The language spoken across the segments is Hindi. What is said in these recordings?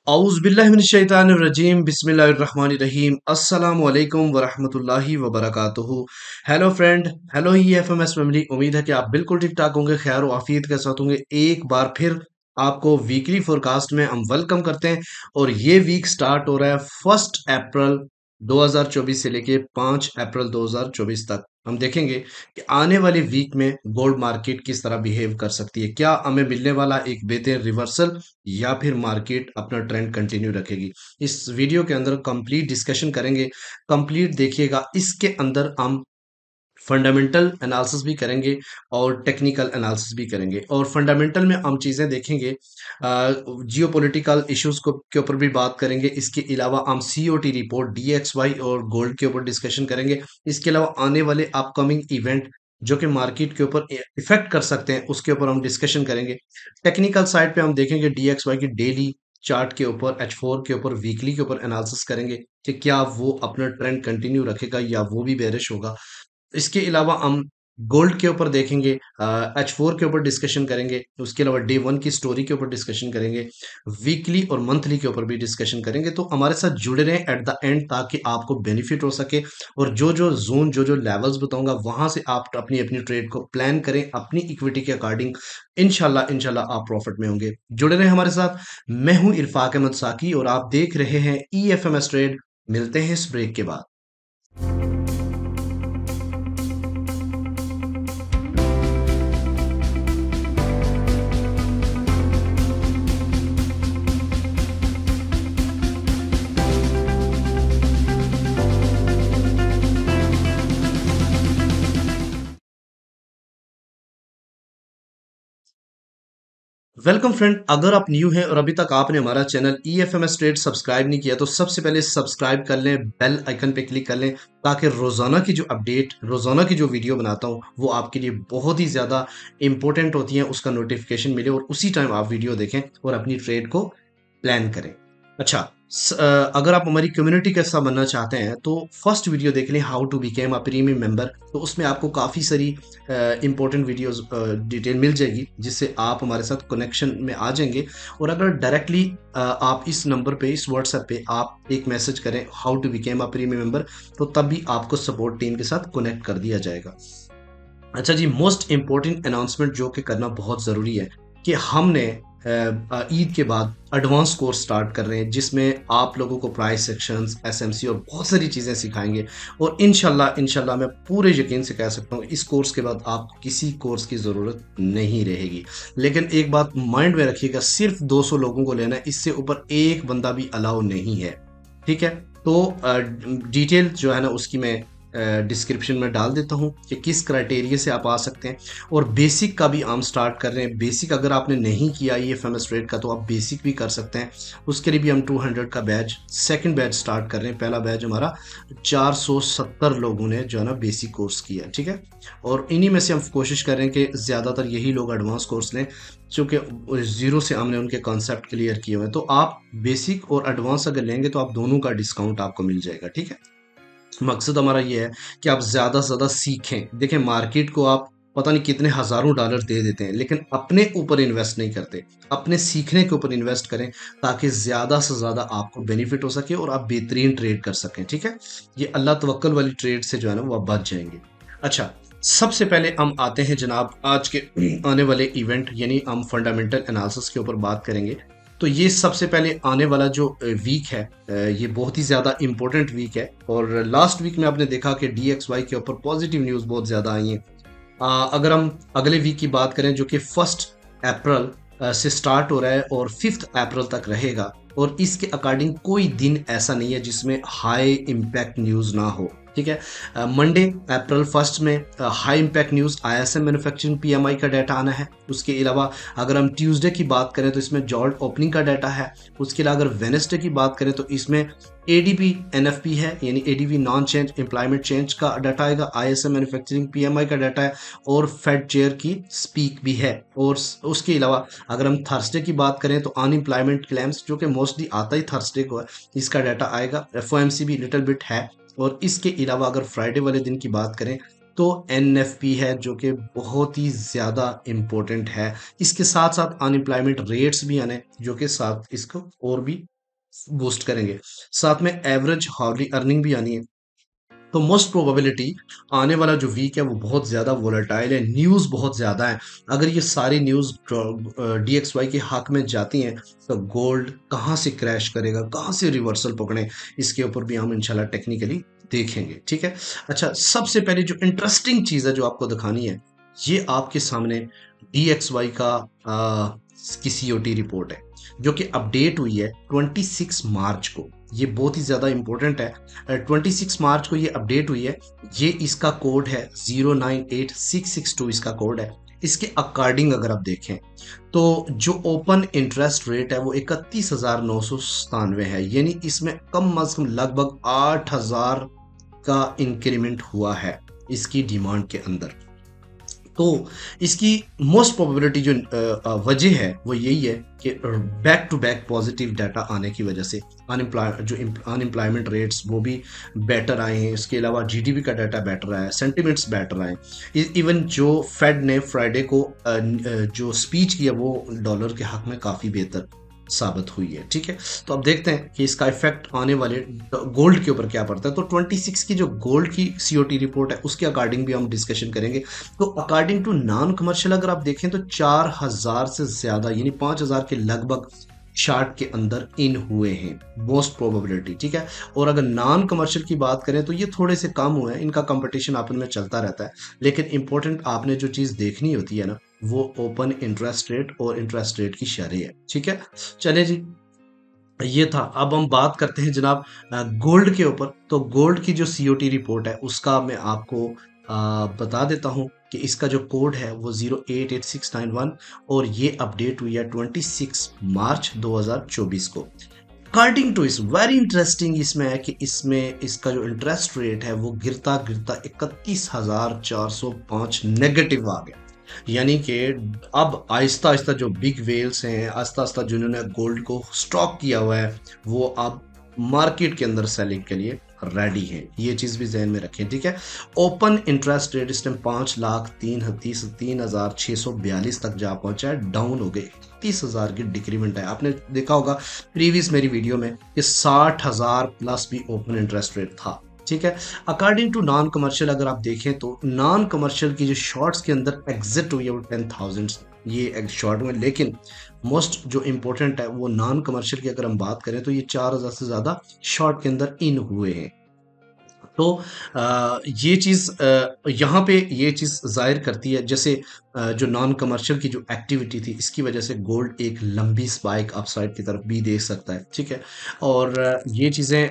औज़ुबिल्लाहिमिनश्शैतानिर्रजीम बिस्मिल्लाहिर्रहमानिर्रहीम अस्सलामु अलैकुम वरहमतुल्लाहि वबरकातुहू। Hello friend, hello EFMS family. उम्मीद है कि आप बिल्कुल ठीक ठाक होंगे, खैर और आफियत के साथ होंगे। एक बार फिर आपको वीकली फोरकास्ट में हम वेलकम करते हैं और ये वीक स्टार्ट हो रहा है 1 अप्रैल 2024 से लेके 5 अप्रैल 2024 तक। हम देखेंगे कि आने वाले वीक में गोल्ड मार्केट किस तरह बिहेव कर सकती है। क्या हमें मिलने वाला एक बेहतर रिवर्सल या फिर मार्केट अपना ट्रेंड कंटिन्यू रखेगी। इस वीडियो के अंदर कंप्लीट डिस्कशन करेंगे, कंप्लीट देखिएगा। इसके अंदर हम फंडामेंटल एनालिसिस भी करेंगे और टेक्निकल एनालिसिस भी करेंगे। और फंडामेंटल में हम चीज़ें देखेंगे, जियोपॉलिटिकल इश्यूज को के ऊपर भी बात करेंगे। इसके अलावा हम COT रिपोर्ट, DXY और गोल्ड के ऊपर डिस्कशन करेंगे। इसके अलावा आने वाले अपकमिंग इवेंट जो कि मार्केट के ऊपर इफेक्ट कर सकते हैं, उसके ऊपर हम डिस्कशन करेंगे। टेक्निकल साइड पे हम देखेंगे DXY की डेली चार्ट के ऊपर, H4 के ऊपर, वीकली के ऊपर एनालिसिस करेंगे कि क्या वो अपना ट्रेंड कंटिन्यू रखेगा या वो भी बेरिश होगा। इसके अलावा हम गोल्ड के ऊपर देखेंगे, H4 के ऊपर डिस्कशन करेंगे। उसके अलावा डे 1 की स्टोरी के ऊपर डिस्कशन करेंगे। वीकली और मंथली के ऊपर भी डिस्कशन करेंगे। तो हमारे साथ जुड़े रहें एट द एंड, ताकि आपको बेनिफिट हो सके। और जो जो जोन, जो जो लेवल्स बताऊंगा, वहां से आप अपनी अपनी ट्रेड को प्लान करें अपनी इक्विटी के अकॉर्डिंग। इनशाला इनशाला आप प्रॉफिट में होंगे। जुड़े रहें हमारे साथ। मैं हूं इरफाक अहमद साकी और आप देख रहे हैं EFMS ट्रेड। मिलते हैं इस ब्रेक के बाद। वेलकम फ्रेंड, अगर आप न्यू हैं और अभी तक आपने हमारा चैनल EFMS ट्रेड सब्सक्राइब नहीं किया तो सबसे पहले सब्सक्राइब कर लें, बेल आइकन पे क्लिक कर लें, ताकि रोजाना की जो अपडेट, रोजाना की जो वीडियो बनाता हूं, वो आपके लिए बहुत ही ज्यादा इंपॉर्टेंट होती है। उसका नोटिफिकेशन मिले और उसी टाइम आप वीडियो देखें और अपनी ट्रेड को प्लान करें। अच्छा, अगर आप हमारी कम्युनिटी का हिस्सा बनना चाहते हैं तो फर्स्ट वीडियो देख लें, how to became a premium member. तो उसमें आपको काफ़ी सारी इंपॉर्टेंट वीडियोस डिटेल मिल जाएगी, जिससे आप हमारे साथ कनेक्शन में आ जाएंगे। और अगर डायरेक्टली आप इस नंबर पे, इस व्हाट्सएप पे आप एक मैसेज करें how to became a premium member, तो तब भी आपको सपोर्ट टीम के साथ कनेक्ट कर दिया जाएगा। अच्छा जी, मोस्ट इम्पोर्टेंट अनाउंसमेंट जो कि करना बहुत ज़रूरी है कि हमने ईद के बाद एडवांस कोर्स स्टार्ट कर रहे हैं, जिसमें आप लोगों को प्राइस सेक्शंस, SMC और बहुत सारी चीज़ें सिखाएंगे। और इंशाल्लाह इंशाल्लाह मैं पूरे यकीन से कह सकता हूँ, इस कोर्स के बाद आपको किसी कोर्स की ज़रूरत नहीं रहेगी। लेकिन एक बात माइंड में रखिएगा, सिर्फ 200 लोगों को लेना है, इससे ऊपर एक बंदा भी अलाउ नहीं है। ठीक है? तो डिटेल जो है ना, उसकी मैं डिस्क्रिप्शन में डाल देता हूँ कि किस क्राइटेरिया से आप आ सकते हैं। और बेसिक का भी हम स्टार्ट कर रहे हैं। बेसिक अगर आपने नहीं किया EFMS ट्रेड का, तो आप बेसिक भी कर सकते हैं। उसके लिए भी हम 200 का बैच, सेकंड बैच स्टार्ट कर रहे हैं। पहला बैच हमारा 470 लोगों ने जो है ना बेसिक कोर्स किया है। ठीक है? और इन्हीं में से हम कोशिश कर रहे हैं कि ज़्यादातर यही लोग एडवांस कोर्स लें, क्योंकि ज़ीरो से हमने उनके कॉन्सेप्ट क्लियर किए हुए हैं। तो आप बेसिक और एडवांस अगर लेंगे तो आप दोनों का डिस्काउंट आपको मिल जाएगा। ठीक है? मकसद हमारा ये है कि आप ज़्यादा से ज़्यादा सीखें। देखिए, मार्केट को आप पता नहीं कितने हज़ारों डॉलर दे देते हैं, लेकिन अपने ऊपर इन्वेस्ट नहीं करते। अपने सीखने के ऊपर इन्वेस्ट करें, ताकि ज़्यादा से ज़्यादा आपको बेनिफिट हो सके और आप बेहतरीन ट्रेड कर सकें। ठीक है? ये अल्लाह तवक्कल वाली ट्रेड से जो है ना, वो आप बच जाएंगे। अच्छा, सबसे पहले हम आते हैं जनाब आज के आने वाले इवेंट, यानी हम फंडामेंटल एनालिसिस के ऊपर बात करेंगे। तो ये सबसे पहले आने वाला जो वीक है, ये बहुत ही ज़्यादा इम्पोर्टेंट वीक है। और लास्ट वीक में आपने देखा कि DXY के ऊपर पॉजिटिव न्यूज़ बहुत ज़्यादा आई हैं। अगर हम अगले वीक की बात करें, जो कि 1 अप्रैल से स्टार्ट हो रहा है और 5 अप्रैल तक रहेगा, और इसके अकॉर्डिंग कोई दिन ऐसा नहीं है जिसमें हाई इम्पैक्ट न्यूज़ ना हो। ठीक है? मंडे April 1 में high impact news ISM manufacturing PMI का डाटा आना है। उसके अलावा अगर हम ट्यूसडे की बात करें तो इसमें जॉब ओपनिंग का डाटा है। उसके अलावा अगर वेडनेसडे की बात करें तो इसमें ADP NFP है, यानी ADP non change employment change का डाटा आएगा। ISM मैन्युफैक्चरिंग PMI का डाटा है और फेड चेयर की स्पीक भी है। और उसके अलावा अगर हम थर्सडे की बात करें तो अनएम्प्लॉयमेंट क्लेम्स, जो कि मोस्टली आता ही थर्सडे को है, इसका डाटा आएगा। FOMC भी लिटिल बिट है। और इसके अलावा अगर फ्राइडे वाले दिन की बात करें तो NFP है, जो कि बहुत ही ज़्यादा इम्पोर्टेंट है। इसके साथ साथ अनएम्प्लॉयमेंट रेट्स भी आने, जो कि साथ इसको और भी बूस्ट करेंगे। साथ में एवरेज हार्डली अर्निंग भी आनी है। तो मोस्ट प्रोबेबिलिटी आने वाला जो वीक है वो बहुत ज़्यादा वोलेटाइल है, न्यूज़ बहुत ज़्यादा है। अगर ये सारी न्यूज़ DXY के हक में जाती हैं तो गोल्ड कहाँ से क्रैश करेगा, कहाँ से रिवर्सल पकड़े, इसके ऊपर भी हम इंशाल्लाह टेक्निकली देखेंगे। ठीक है। अच्छा, सबसे पहले जो इंटरेस्टिंग चीज़ है जो आपको दिखानी है, ये आपके सामने DXY का की COT रिपोर्ट है जो कि अपडेट हुई है 26 मार्च को। ये बहुत ही ज़्यादा इंपॉर्टेंट है। 26 मार्च को ये अपडेट हुई है। ये इसका कोड है 098662, इसका कोड है। इसके अकॉर्डिंग अगर आप देखें तो जो ओपन इंटरेस्ट रेट है वो 31,997 है, यानी इसमें कम अज कम लगभग 8,000 का इंक्रीमेंट हुआ है इसकी डिमांड के अंदर। तो इसकी मोस्ट प्रोबेबिलिटी जो वजह है वो यही है कि back to back positive data आने की वजह से अनएम्प्लॉयमेंट रेट्स वो भी बेटर आए हैं। इसके अलावा जीडीपी का डाटा बेटर आया है, सेंटिमेंट्स बेटर आए। इवन जो फेड ने फ्राइडे को जो स्पीच किया वो डॉलर के हक में काफ़ी बेहतर साबित हुई है। ठीक है। तो अब देखते हैं कि इसका इफेक्ट आने वाले गोल्ड के ऊपर क्या पड़ता है। तो 26 की जो गोल्ड की COT रिपोर्ट है उसके अकॉर्डिंग भी हम डिस्कशन करेंगे। तो अकॉर्डिंग टू नॉन कमर्शियल अगर आप देखें तो 4,000 से ज्यादा यानी 5,000 के लगभग शार्ट के अंदर इन हुए हैं मोस्ट प्रोबेबिलिटी। ठीक है। और अगर नॉन कमर्शियल की बात करें तो ये थोड़े से कम हुए हैं, इनका कंपटीशन आपस में चलता रहता है। लेकिन इंपॉर्टेंट आपने जो चीज देखनी होती है ना वो ओपन इंटरेस्ट रेट और इंटरेस्ट रेट की शरह है। ठीक है। चले जी, ये था। अब हम बात करते हैं जनाब गोल्ड के ऊपर। तो गोल्ड की जो COT रिपोर्ट है उसका मैं आपको बता देता हूं कि इसका जो कोड है वो 088691 और ये अपडेट हुई है 26 मार्च 2024 को। अकॉर्डिंग टू इस वेरी इंटरेस्टिंग इसमें है कि इसमें इसका जो इंटरेस्ट रेट है वो गिरता गिरता 31,405 नेगेटिव आ गया। यानी कि अब आहिस्ता आहिस्ता जो बिग वेल्स हैं, आहिस्ता आहिस्ता जिन्होंने गोल्ड को स्टॉक किया हुआ है वो अब मार्केट के अंदर सेलिंग के लिए रेडी है। ये चीज भी जहन में रखें। ठीक है। ओपन इंटरेस्ट रेट इस टाइम 5,33,642 तक जा पहुंचा है, डाउन हो गए। 30,000 की डिक्रीमेंट है। आपने देखा होगा प्रीवियस मेरी वीडियो में कि 60,000 प्लस भी ओपन इंटरेस्ट रेट था। ठीक है। अकॉर्डिंग टू नॉन कमर्शियल अगर आप देखें तो नॉन कमर्शियल की जो शॉर्ट्स के अंदर एग्जिट हुई है वो 10,000 ये शॉर्ट में। लेकिन मोस्ट जो इंपॉर्टेंट है वो नॉन कमर्शियल की अगर हम बात करें तो ये 4,000 से ज्यादा शॉर्ट के अंदर इन हुए हैं। तो ये चीज़ यहाँ पे ये चीज़ जाहिर करती है जैसे जो नॉन कमर्शियल की जो एक्टिविटी थी इसकी वजह से गोल्ड एक लंबी स्पाइक अपसाइड की तरफ भी देख सकता है। ठीक है। और ये चीज़ें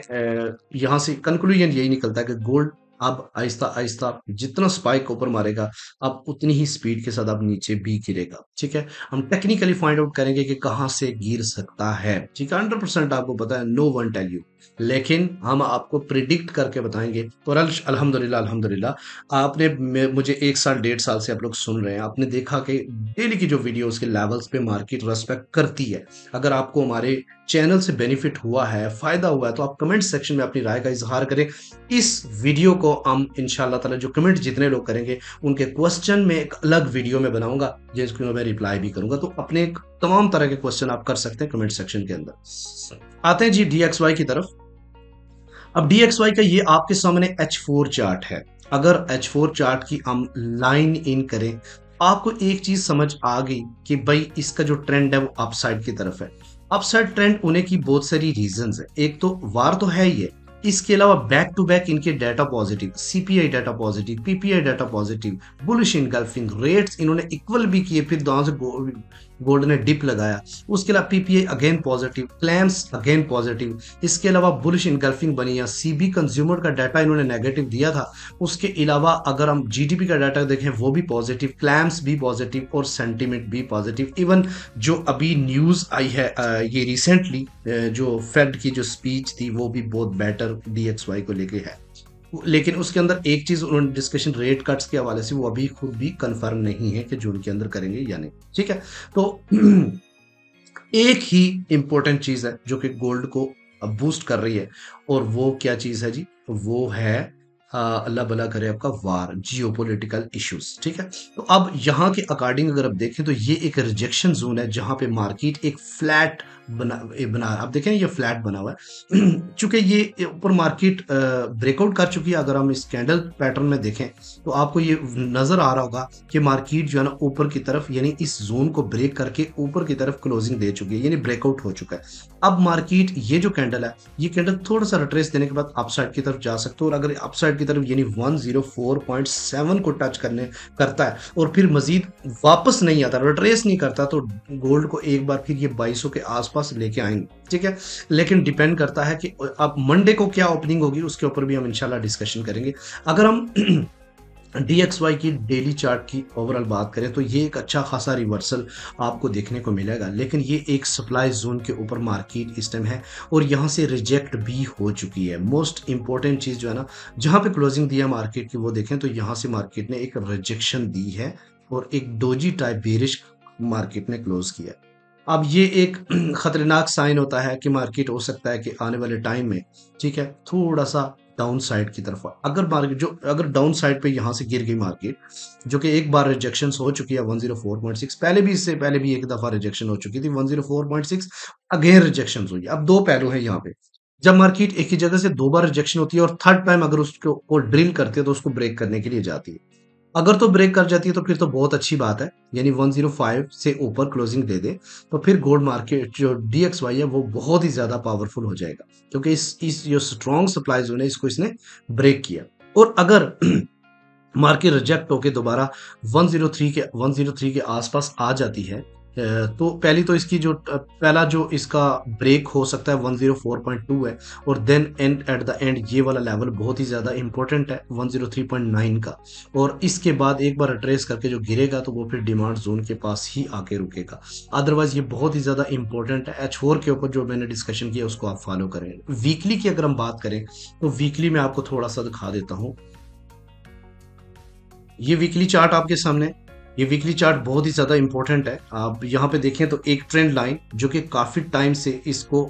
यहाँ से कंक्लूजन यही निकलता है कि गोल्ड अब आहिस्ता आहिस्ता जितना स्पाइक ऊपर मारेगा अब उतनी ही स्पीड के साथ अब नीचे भी गिरेगा। ठीक है। हम टेक्निकली फाइंड आउट करेंगे कि कहाँ से गिर सकता है। ठीक है। 100% आपको पता है, नो वन टेल यू, लेकिन हम आपको प्रिडिक्ट करके बताएंगे। और अल्हम्दुलिल्लाह अल्हम्दुलिल्लाह आपने मुझे 1 साल 1.5 साल से आप लोग सुन रहे हैं, आपने देखा कि डेली की जो वीडियोस के लेवल्स पे मार्केट रेस्पेक्ट करती है। अगर आपको हमारे चैनल से बेनिफिट हुआ है, फायदा हुआ है, तो आप कमेंट सेक्शन में अपनी राय का इजहार करें। इस वीडियो को हम इंशाल्लाह ताला जो कमेंट जितने लोग करेंगे उनके क्वेश्चन में एक अलग वीडियो में बनाऊंगा जिसको मैं रिप्लाई भी करूंगा। तो अपने तमाम तरह के क्वेश्चन आप कर सकते हैं कमेंट सेक्शन के अंदर। आते हैं जी DXY की तरफ। अब DXY का ये आपके सामने H4 चार्ट है। अगर H4 चार्ट की हम लाइन इन करें आपको एक चीज समझ आ गई कि भाई इसका जो ट्रेंड है वो अपसाइड की तरफ है। अपसाइड ट्रेंड होने की बहुत सारी रीजंस है। एक तो वार तो है ही है, इसके अलावा बैक टू बैक इनके data positive, CPI data positive, PPI data positive, bullish engulfing rates इन्होंने इक्वल भी किए, फिर दांव से गोल्ड ने डिप लगाया। उसके अलावा PPI again positive, clams again positive. इसके अलावा बुलिश इनगल्फिंग बनी है। CB कंज्यूमर का डाटा इन्होंने नेगेटिव दिया था। उसके अलावा अगर हम GDP का डाटा देखें वो भी पॉजिटिव, क्लैम्स भी पॉजिटिव और सेंटीमेंट भी पॉजिटिव। इवन जो अभी न्यूज आई है ये रिसेंटली जो फेड की जो स्पीच थी वो भी बहुत बेटर DXY को लेके है। लेकिन उसके अंदर एक चीज उन्होंने डिस्कशन रेट कट्स के हवाले से वो अभी खुद भी कंफर्म नहीं है कि जून के अंदर करेंगे या नहीं। ठीक है। तो एक ही इंपॉर्टेंट चीज है जो कि गोल्ड को बूस्ट कर रही है और वो क्या चीज है जी, वो है अल्लाह भला करे आपका वार, जियोपॉलिटिकल इश्यूज। ठीक है। तो अब यहाँ के अकॉर्डिंग अगर आप देखें तो ये एक रिजेक्शन जोन है जहां पे मार्केट एक फ्लैट बना आप देखें ये फ्लैट बना हुआ है चूंकि ये ऊपर मार्केट ब्रेकआउट कर चुकी है। अगर हम इस कैंडल पैटर्न में देखें तो आपको ये नजर आ रहा होगा कि मार्केट जो है ना ऊपर की तरफ यानी इस जोन को ब्रेक करके ऊपर की तरफ क्लोजिंग दे चुकी है, यानी ब्रेकआउट हो चुका है। अब मार्केट ये जो कैंडल है, ये कैंडल थोड़ा सा रिट्रेस देने के बाद अपसाइड की तरफ जा सकते हो, और अगर अपसाइड की तरफ यानी 104.7 को टच करता है और फिर मजीद वापस नहीं आता, रिट्रेस नहीं करता, तो गोल्ड को एक बार फिर ये 2200 के आसपास लेके आएंगे। ठीक है, लेकिन डिपेंड करता है कि अब मंडे को क्या ओपनिंग होगी, उसके ऊपर भी हम इंशाल्लाह डिस्कशन करेंगे। अगर हम DXY की डेली चार्ट की ओवरऑल बात करें तो ये एक अच्छा खासा रिवर्सल आपको देखने को मिलेगा, लेकिन ये एक सप्लाई जोन के ऊपर मार्केट इस टाइम है और यहाँ से रिजेक्ट भी हो चुकी है। मोस्ट इंपॉर्टेंट चीज जो है ना, जहाँ पे क्लोजिंग दी है मार्केट की वो देखें तो यहाँ से मार्केट ने एक रिजेक्शन दी है और एक डोजी टाइप बेरिश मार्केट ने क्लोज किया। अब ये एक खतरनाक साइन होता है कि मार्केट हो सकता है कि आने वाले टाइम में, ठीक है, थोड़ा सा डाउन साइड की तरफ अगर मार्केट जो अगर डाउन साइड पे यहां से गिर गई मार्केट, जो कि एक बार रिजेक्शन हो चुकी है 104.6, पहले भी इससे पहले भी एक दफा रिजेक्शन हो चुकी थी 104.6, अगेन रिजेक्शन हुई। अब दो पहलू है यहाँ पे, जब मार्केट एक ही जगह से दो बार रिजेक्शन होती है और थर्ड टाइम अगर उसको ड्रिल करती है तो उसको ब्रेक करने के लिए जाती है। अगर तो ब्रेक कर जाती है तो फिर तो बहुत अच्छी बात है, यानी 105 से ऊपर क्लोजिंग दे दे तो फिर गोल्ड मार्केट जो DXY है वो बहुत ही ज्यादा पावरफुल हो जाएगा, क्योंकि इस जो स्ट्रॉन्ग सप्लाई जोन है इसको इसने ब्रेक किया। और अगर मार्केट रिजेक्ट होके दोबारा 103 के आसपास आ जाती है, तो पहली तो इसकी जो पहला जो इसका ब्रेक हो सकता है 104.2 है, और then and at the end ये वाला लेवल बहुत ही ज्यादा इंपॉर्टेंट है 103.9 का, और इसके बाद एक बार रिट्रेस करके जो गिरेगा तो वो फिर डिमांड जोन के पास ही आके रुकेगा। अदरवाइज ये बहुत ही ज्यादा इंपॉर्टेंट है। H4 के ऊपर जो मैंने डिस्कशन किया उसको आप फॉलो करें। वीकली की अगर हम बात करें तो वीकली में आपको थोड़ा सा दिखा देता हूँ। ये वीकली चार्ट आपके सामने, ये वीकली चार्ट बहुत ही ज्यादा इंपॉर्टेंट है। आप यहाँ पे देखें तो एक ट्रेंड लाइन जो कि काफी टाइम से इसको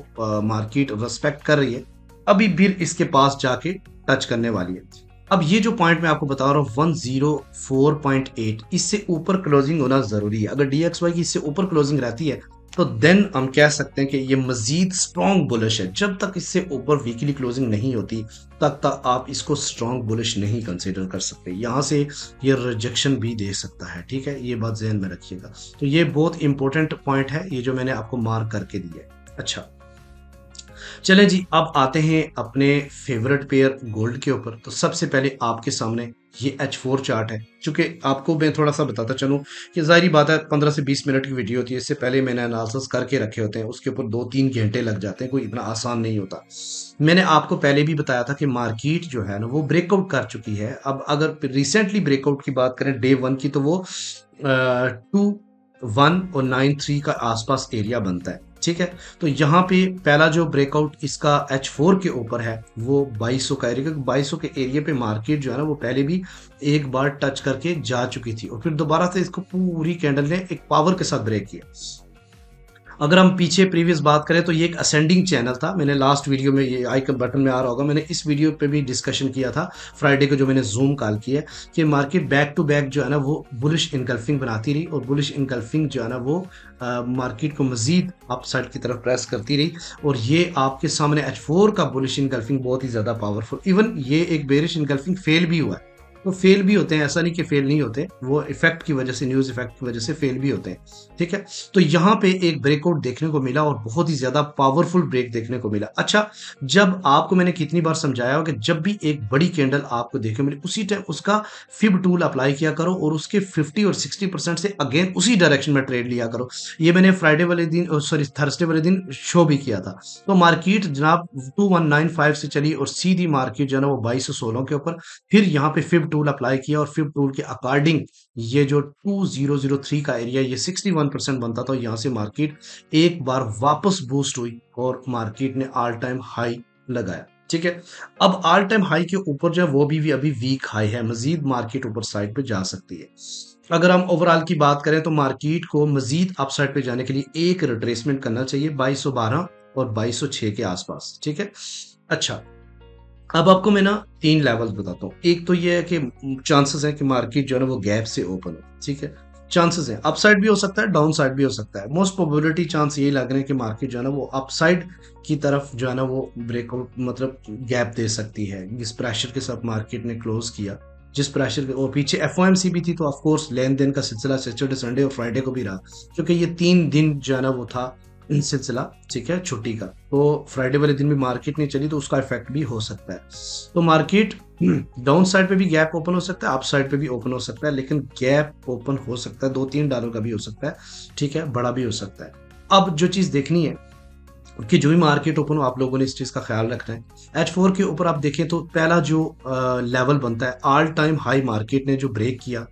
मार्केट रेस्पेक्ट कर रही है, अभी भी इसके पास जाके टच करने वाली है। अब ये जो पॉइंट मैं आपको बता रहा हूँ 104.8, इससे ऊपर क्लोजिंग होना जरूरी है। अगर DXY की इससे ऊपर क्लोजिंग रहती है तो देन हम कह सकते हैं कि ये मजीद स्ट्रॉन्ग बुलिश है। जब तक इससे ऊपर वीकली क्लोजिंग नहीं होती तब तक आप इसको स्ट्रॉन्ग बुलिश नहीं कंसीडर कर सकते। यहां से ये रिजेक्शन भी दे सकता है, ठीक है, ये बात ध्यान में रखिएगा। तो ये बहुत इंपॉर्टेंट पॉइंट है, ये जो मैंने आपको मार्क करके दिया है। अच्छा चले जी, अब आते हैं अपने फेवरेट पेयर गोल्ड के ऊपर। तो सबसे पहले आपके सामने ये H4 चार्ट है। चूंकि आपको मैं थोड़ा सा बताता चलूं कि जाहिर बात है 15 से 20 मिनट की वीडियो होती है, इससे पहले मैंने एनालिसिस करके रखे होते हैं, उसके ऊपर 2-3 घंटे लग जाते हैं, कोई इतना आसान नहीं होता। मैंने आपको पहले भी बताया था कि मार्केट जो है ना वो ब्रेकआउट कर चुकी है। अब अगर रिसेंटली ब्रेकआउट की बात करें डे 1 की, तो वो 2-1 और 9-3 का आसपास एरिया बनता है, ठीक है। तो यहाँ पे पहला जो ब्रेकआउट इसका H4 के ऊपर है वो 2200 का एरिया, क्योंकि 2200 के एरिया पे मार्केट जो है ना वो पहले भी एक बार टच करके जा चुकी थी और फिर दोबारा से इसको पूरी कैंडल ने एक पावर के साथ ब्रेक किया। अगर हम पीछे प्रीवियस बात करें तो ये एक असेंडिंग चैनल था। मैंने लास्ट वीडियो में, ये आइकन बटन में आ रहा होगा, मैंने इस वीडियो पे भी डिस्कशन किया था फ्राइडे को, जो मैंने जूम कॉल किया कि मार्केट बैक टू बैक जो है ना वो बुलिश इनकल्फिंग बनाती रही, और बुलिश इनकल्फिंग जो है ना वो मार्केट को मजीद अपसाइड की तरफ प्रेस करती रही। और ये आपके सामने H4 का बुलिश इनकल्फिंग बहुत ही ज्यादा पावरफुल, इवन ये एक बेरिश इनकल्फिंग फेल भी हुआ है। तो फेल भी होते हैं, ऐसा नहीं कि फेल नहीं होते, वो इफेक्ट की वजह से, न्यूज इफेक्ट की वजह से फेल भी होते हैं, ठीक है। तो यहाँ पे एक ब्रेकआउट देखने को मिला और बहुत ही ज्यादा पावरफुल ब्रेक देखने को मिला। अच्छा, जब आपको मैंने कितनी बार समझाया हो कि जब भी एक बड़ी कैंडल आपको देखने मिले उसी टाइम उसका फिब टूल अप्लाई किया करो और उसके 50 और 60% से अगेन उसी डायरेक्शन में ट्रेड लिया करो। ये मैंने फ्राइडे वाले दिन, सॉरी थर्सडे वाले दिन शो भी किया था। तो मार्केट जनाब 2195 से चली और सीधी मार्केट जो है ना वो 2216 के ऊपर, फिर यहाँ पे फिब टूल अप्लाई किया और फिब टूल के अकॉर्डिंग ये जो 2003 का एरिया ये 61% बनता था, यहाँ से मार्केट एक बार वापस बूस्ट हुई और मार्केट ने ऑल टाइम हाई लगाया, ठीक है। अब ऑल टाइम हाई के ऊपर जो है वो भी अभी वीक हाई है, मजीद मार्केट ऊपर साइड पे जा सकती है। अगर हम ओवरऑल की बात करें तो मार्केट को मजीद अपसाइड पे जाने के लिए एक रिट्रेसमेंट करना चाहिए 2212 और 2206 के आसपास, ठीक है। अच्छा, अब आपको मैं ना 3 लेवल्स बताता हूँ। एक तो ये है कि चांसेस है कि मार्केट जो है ना वो गैप से ओपन हो, ठीक है। चांसेस हैं, अपसाइड भी हो सकता है, डाउन साइड भी हो सकता है। मोस्ट प्रोबेबिलिटी चांस यही लग रहे हैं कि मार्केट जो है ना वो अपसाइड की तरफ जो है ना वो ब्रेकआउट मतलब गैप दे सकती है। जिस प्रेशर के साथ मार्केट ने क्लोज किया, जिस प्रेशर के, और पीछे एफओएमसी भी थी, तो ऑफ कोर्स लेन देन का सिलसिला सैटरडे संडे और फ्राइडे को भी रहा, क्योंकि ये 3 दिन जो है ना वो था इन सिलसिला, ठीक है, छुट्टी का। तो फ्राइडे वाले दिन भी मार्केट नहीं चली, तो उसका इफेक्ट भी हो सकता है। तो मार्केट डाउन साइड पे भी गैप ओपन हो सकता है, अप साइड पे भी ओपन हो सकता है, लेकिन गैप ओपन हो सकता है $2-3 का भी हो सकता है, ठीक है, बड़ा भी हो सकता है। अब जो चीज देखनी है कि जो भी मार्केट ओपन हो, आप लोगों ने इस चीज का ख्याल रखना है। H4 के ऊपर आप देखें तो पहला जो लेवल बनता है, ऑल टाइम हाई मार्केट ने जो ब्रेक किया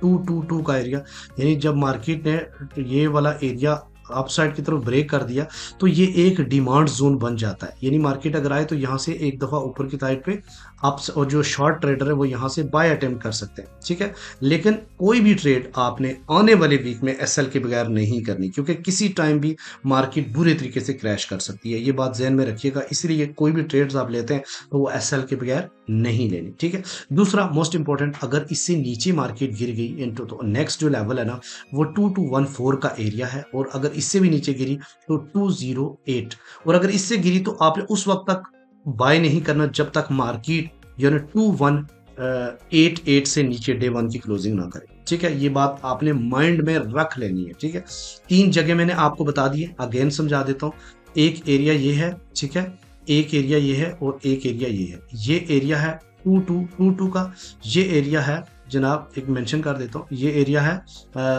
222 का एरिया, यानी जब मार्केट ने ये वाला एरिया अपसाइड की तरफ ब्रेक कर दिया, तो ये एक डिमांड जोन बन जाता है। यानी मार्केट अगर आए तो यहाँ से एक दफा ऊपर की साइड पे अप्स, और जो शॉर्ट ट्रेडर है वो यहाँ से बाय अटेम्प्ट कर सकते हैं, ठीक है। लेकिन कोई भी ट्रेड आपने आने वाले वीक में एसएल के बगैर नहीं करनी, क्योंकि किसी टाइम भी मार्केट बुरे तरीके से क्रैश कर सकती है, ये बात ध्यान में रखिएगा। इसलिए कोई भी ट्रेड्स आप लेते हैं तो वो एसएल के बगैर नहीं लेनी, ठीक है। दूसरा मोस्ट इंपॉर्टेंट, अगर इससे नीचे मार्केट गिर गई इनटू, तो नेक्स्ट जो लेवल है ना वो 2214 का एरिया है, और अगर इससे भी नीचे गिरी तो 208, और अगर इससे गिरी तो आपने उस वक्त तक बाय नहीं करना जब तक मार्केट यानी 2188 से नीचे डे वन की क्लोजिंग ना करे, ठीक है। ये बात आपने माइंड में रख लेनी है, ठीक है। 3 जगह मैंने आपको बता दिए, अगेन समझा देता हूँ। एक एरिया ये है, ठीक है, एक एरिया ये है, और एक एरिया ये है। ये एरिया है 2222 का, ये एरिया है जनाब, एक मेंशन कर देता हूँ, ये एरिया है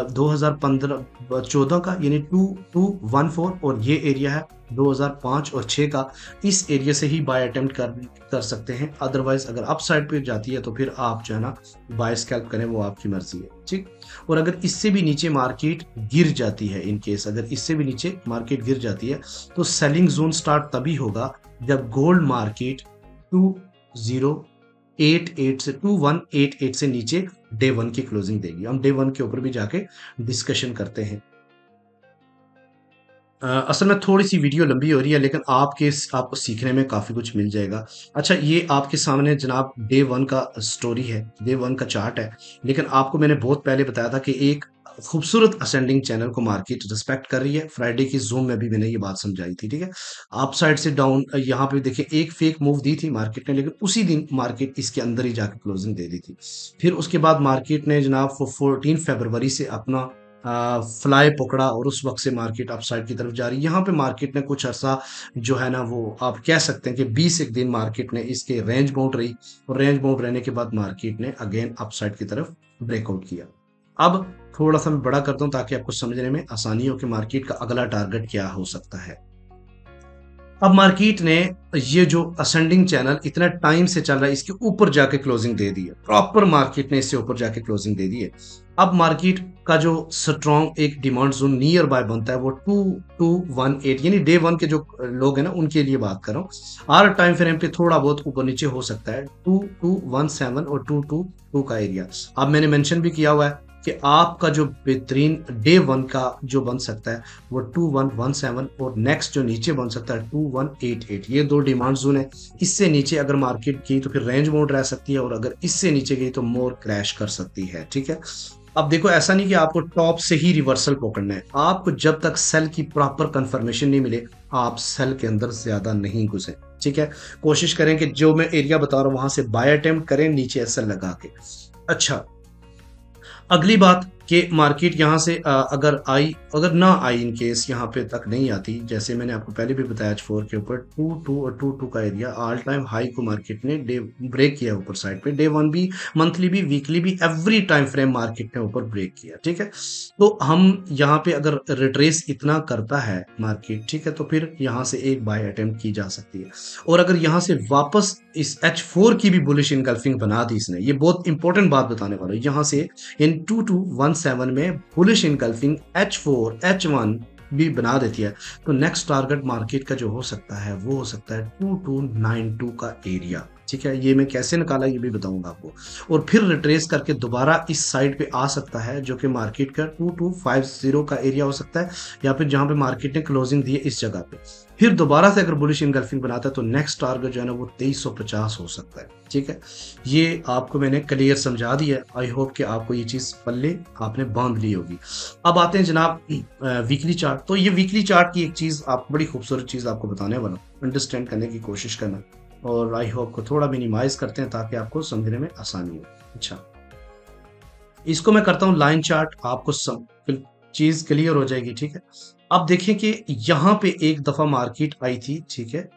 2015-14 का, यानी 2214, और ये एरिया है 2005 और 6 का। इस एरिया से ही बाय अटेम्प्ट कर सकते हैं। अदरवाइज अगर अप साइड पे जाती है तो फिर आप जो है ना बाय स्कैल्प करें, वो आपकी मर्जी है, ठीक। और अगर इससे भी नीचे मार्केट गिर जाती है, इन केस अगर इससे भी नीचे मार्केट गिर जाती है, तो सेलिंग जोन स्टार्ट तभी होगा जब गोल्ड मार्केट 2188 से नीचे डे वन की क्लोजिंग देगी। हम डे वन के ऊपर भी जाके डिस्कशन करते हैं। असल में थोड़ी सी वीडियो लंबी हो रही है, लेकिन आपको सीखने में काफ़ी कुछ मिल जाएगा। अच्छा, ये आपके सामने जनाब डे वन का स्टोरी है, डे वन का चार्ट है। लेकिन आपको मैंने बहुत पहले बताया था कि एक खूबसूरत असेंडिंग चैनल को मार्केट रिस्पेक्ट कर रही है। फ्राइडे की जूम में भी मैंने ये बात समझाई थी, ठीक है। आप साइड से डाउन यहाँ पे देखिए, एक फेक मूव दी थी मार्केट ने, लेकिन उसी दिन मार्केट इसके अंदर ही जाकर क्लोजिंग दे दी थी। फिर उसके बाद मार्केट ने जनाब 14 फरवरी से अपना फ्लाई पकड़ा, और उस वक्त से मार्केट अपसाइड की तरफ जा रही है। यहाँ पे मार्केट ने कुछ अर्सा जो है ना वो आप कह सकते हैं कि 20 एक दिन मार्केट ने इसके रेंज बाउंड रही, और रेंज बाउंड रहने के बाद मार्केट ने अगेन अपसाइड की तरफ ब्रेकआउट किया। अब थोड़ा सा मैं बड़ा करता हूँ ताकि आपको समझने में आसानी हो कि मार्केट का अगला टारगेट क्या हो सकता है। अब मार्केट ने ये जो असेंडिंग चैनल इतना टाइम से चल रहा है, इसके ऊपर जाके क्लोजिंग दे दी है, प्रॉपर मार्केट ने इससे ऊपर जाके क्लोजिंग दे दी है। अब मार्केट का जो स्ट्रॉन्ग एक डिमांड जोन नियर बाय बनता है वो 2218, यानी डे वन के जो लोग हैं ना उनके लिए बात कर रहा हूँ। हर टाइम फ्रेम पे थोड़ा बहुत ऊपर नीचे हो सकता है 2217 और 222 का एरिया। अब मैंने मेंशन भी किया हुआ है कि आपका जो बेहतरीन डे वन का जो बन सकता है वो 2117, और नेक्स्ट जो नीचे बन सकता है 2188। ये 2 डिमांड जोन है। इससे नीचे अगर मार्केट की तो फिर रेंज मोड रह सकती है, और अगर इससे नीचे गई तो मोर क्रैश कर सकती है, ठीक है। अब देखो, ऐसा नहीं कि आपको टॉप से ही रिवर्सल पकड़ना है। आपको जब तक सेल की प्रॉपर कंफर्मेशन नहीं मिले, आप सेल के अंदर ज्यादा नहीं घुसे, ठीक है। कोशिश करें कि जो मैं एरिया बता रहा हूं वहां से बाय अटेम्प्ट करें, नीचे एसएल लगा के। अच्छा, अगली बात कि मार्केट यहाँ से अगर ना आई, इन केस यहाँ पे तक नहीं आती, जैसे मैंने आपको पहले भी बताया H4 के ऊपर 22 और 22 का एरिया ऑल टाइम हाई को मार्केट ने डे ब्रेक किया ऊपर साइड पे। डे वन भी, मंथली भी, वीकली भी, एवरी टाइम फ्रेम मार्केट ने ऊपर ब्रेक किया, ठीक है। तो हम यहाँ पे अगर रिट्रेस इतना करता है मार्केट, ठीक है, तो फिर यहाँ से एक बाय अटेम्प्ट की जा सकती है। और अगर यहाँ से वापस इस H4 की भी बुलिश इनगल्फिंग बना दी इसने, ये बहुत इंपॉर्टेंट बात बताने वाला हूँ, यहाँ से इन 2217 में बुलिश इनगल्फिंग H4 H1 भी बना देती है, तो नेक्स्ट टारगेट मार्केट का जो हो सकता है वो हो सकता है 2292 का एरिया, ठीक है, ये मैं कैसे निकाला ये भी बताऊंगा आपको। और फिर रिट्रेस करके दोबारा इस साइड पे आ सकता है, जो कि मार्केट का 2250 का एरिया हो सकता है, या फिर जहां पे मार्केट ने क्लोजिंग दी है इस जगह पे। फिर दोबारा से अगर बुलिश इनगल्फिंग बनाता है तो नेक्स्ट टारगेट जो है ना वो 2350 हो सकता है। ठीक है, ये आपको मैंने क्लियर समझा दिया है। आई होप कि आपको ये चीज पल्ले आपने बांध ली होगी। अब आते हैं जनाब वीकली चार्ट। तो ये वीकली चार्ट की एक चीज आप, बड़ी खूबसूरत चीज आपको बताने वाला हूँ, अंडरस्टैंड करने की कोशिश करना, और आई होप को थोड़ा मिनिमाइज करते हैं ताकि आपको समझने में आसानी हो। अच्छा, इसको मैं करता हूँ लाइन चार्ट, आपको चीज क्लियर हो जाएगी। ठीक है, अब देखें कि यहाँ पे एक दफा मार्केट आई थी। ठीक है,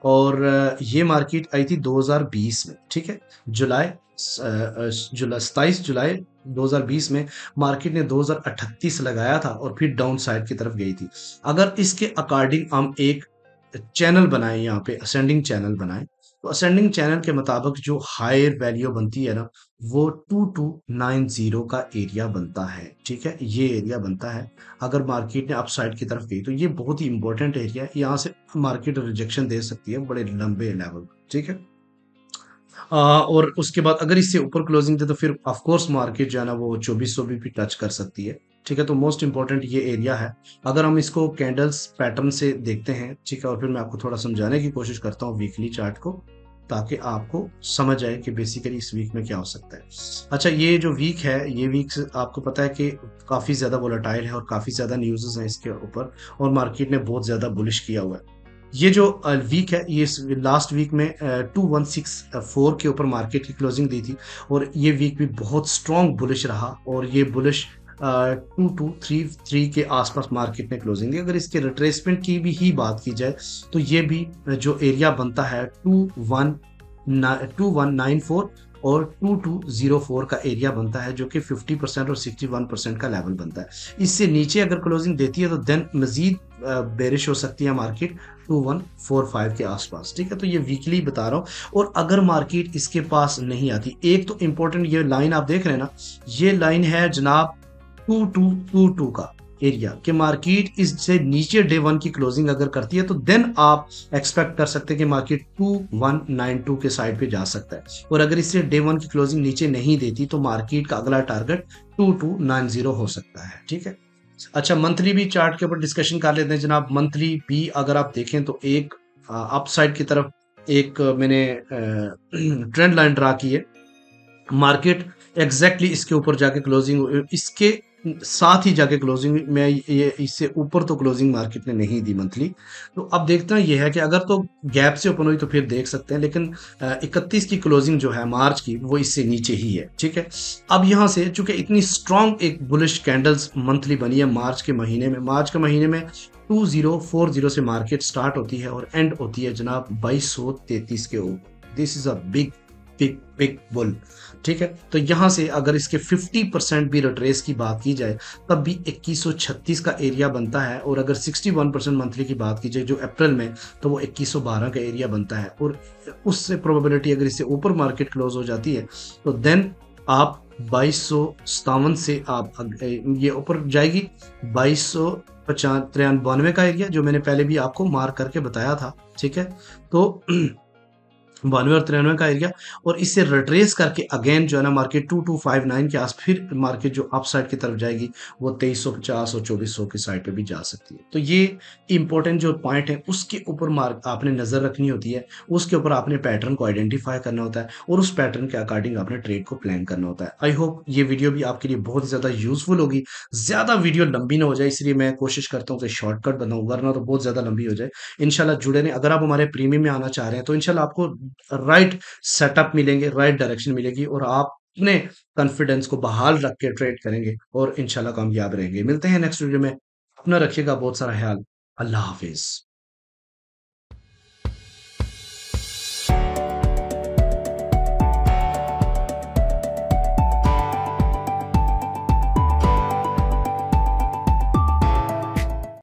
और ये मार्केट आई थी 2020 में। ठीक है, जुलाई जुलाई 27 जुलाई 2020 में मार्केट ने 2038 लगाया था और फिर डाउन साइड की तरफ गई थी। अगर इसके अकॉर्डिंग हम एक चैनल बनाए, यहाँ पे असेंडिंग चैनल बनाए, तो असेंडिंग चैनल के मुताबिक जो हायर वैल्यू बनती है ना वो 2290 का एरिया बनता है। ठीक है, ये एरिया बनता है। अगर मार्केट ने अप साइड की तरफ गई तो ये बहुत ही इंपॉर्टेंट एरिया है, यहाँ से मार्केट रिजेक्शन दे सकती है बड़े लंबे लेवल। ठीक है, और उसके बाद अगर इससे ऊपर क्लोजिंग दे तो फिर ऑफ कोर्स मार्केट जो है ना वो 2400 भी टच कर सकती है। ठीक है, तो मोस्ट इंपॉर्टेंट ये एरिया है। अगर हम इसको कैंडल्स पैटर्न से देखते हैं, ठीक है, और फिर मैं आपको थोड़ा समझाने की कोशिश करता हूँ वीकली चार्ट को, ताकि आपको समझ आए कि बेसिकली इस वीक में क्या हो सकता है। अच्छा, ये जो वीक है, ये वीक आपको पता है कि काफी ज्यादा वोलेटाइल है और काफी ज्यादा न्यूज़ हैं इसके ऊपर, और मार्केट ने बहुत ज्यादा बुलिश किया हुआ है। ये जो वीक है, ये लास्ट वीक में 2164 के ऊपर मार्केट की क्लोजिंग दी थी, और ये वीक भी बहुत स्ट्रॉन्ग बुलिश रहा, और ये बुलिश 2233 के आसपास मार्केट ने क्लोजिंग दी। अगर इसके रिट्रेसमेंट की भी ही बात की जाए तो ये भी जो एरिया बनता है 2194 और 2204 का एरिया बनता है, जो कि 50% और 61% का लेवल बनता है। इससे नीचे अगर क्लोजिंग देती है तो देन मजीद बेरिश हो सकती है मार्केट 2145 के आसपास। ठीक है, तो ये वीकली बता रहा हूं। और अगर मार्केट इसके पास नहीं आती, एक तो इंपॉर्टेंट ये लाइन आप देख रहे हैं ना, ये लाइन है जनाब 2222 का एरिया, कि मार्केट इससे नीचे डे वन की क्लोजिंग अगर करती है तो देन आप एक्सपेक्ट कर सकते हैं कि मार्केट 2192 के साइड पे जा सकता है। और अगर इससे डे वन की क्लोजिंग नीचे नहीं देती तो मार्केट का अगला टारगेट 2290 हो सकता है। ठीक है, अच्छा, मंथली भी चार्ट के ऊपर डिस्कशन कर लेते हैं जनाब। मंथली भी अगर आप देखें तो एक अपसाइड की तरफ एक मैंने ट्रेंड लाइन ड्रा की है। मार्केट एग्जैक्टली इसके ऊपर जाके क्लोजिंग, इसके साथ ही जाके क्लोजिंग में, ये इससे ऊपर तो क्लोजिंग मार्केट ने नहीं दी मंथली। तो अब देखते हैं ये है कि अगर तो गैप से ओपन हुई तो फिर देख सकते हैं, लेकिन 31 की क्लोजिंग जो है मार्च की वो इससे नीचे ही है। ठीक है, अब यहाँ से चूंकि इतनी स्ट्रॉन्ग एक बुलिश कैंडल्स मंथली बनी है मार्च के महीने में, मार्च के महीने में 2040 से मार्केट स्टार्ट होती है और एंड होती है जनाब 2233 के ऊपर। This is a big big big bull. ठीक है, तो यहां से अगर इसके 50% भी रिट्रेस की बात की जाए तब भी 2136 का एरिया बनता है, और अगर 61% मंथली की बात की जाए जो अप्रैल में, तो वो 2112 का एरिया बनता है। और उससे प्रोबेबिलिटी अगर इससे ऊपर मार्केट क्लोज हो जाती है तो देन आप 2257 से आप ये ऊपर जाएगी 2293 का एरिया, जो मैंने पहले भी आपको मार्क करके बताया था। ठीक है, तो 92 और 93 का एरिया, और इससे रिट्रेस करके अगेन जो है ना मार्केट 2259 के आस, फिर मार्केट जो अप साइड की तरफ जाएगी वो 2350 और 2400 की साइड पे भी जा सकती है। तो ये इंपॉर्टेंट जो पॉइंट है उसके ऊपर मार्क आपने नजर रखनी होती है, उसके ऊपर आपने पैटर्न को आइडेंटिफाई करना होता है, और उस पैटर्न के अकॉर्डिंग आपने ट्रेड को प्लान करना होता है। आई होप ये वीडियो भी आपके लिए बहुत ज्यादा यूजफुल होगी। ज्यादा वीडियो लंबी ना हो जाए इसलिए मैं कोशिश करता हूँ कि शॉर्टकट बनाऊं, वरना तो बहुत ज्यादा लंबी हो जाए। इंशाल्लाह जुड़े रहें। अगर आप हमारे प्रीमियम में आना चाह रहे हैं तो इंशाल्लाह आपको राइट सेटअप मिलेंगे, राइट डायरेक्शन मिलेगी, और आप अपने कॉन्फिडेंस को बहाल रख के ट्रेड करेंगे और इंशाल्लाह कामयाब रहेंगे। मिलते हैं नेक्स्ट वीडियो में। अपना रखिएगा बहुत सारा ख्याल। अल्लाह हाफिज।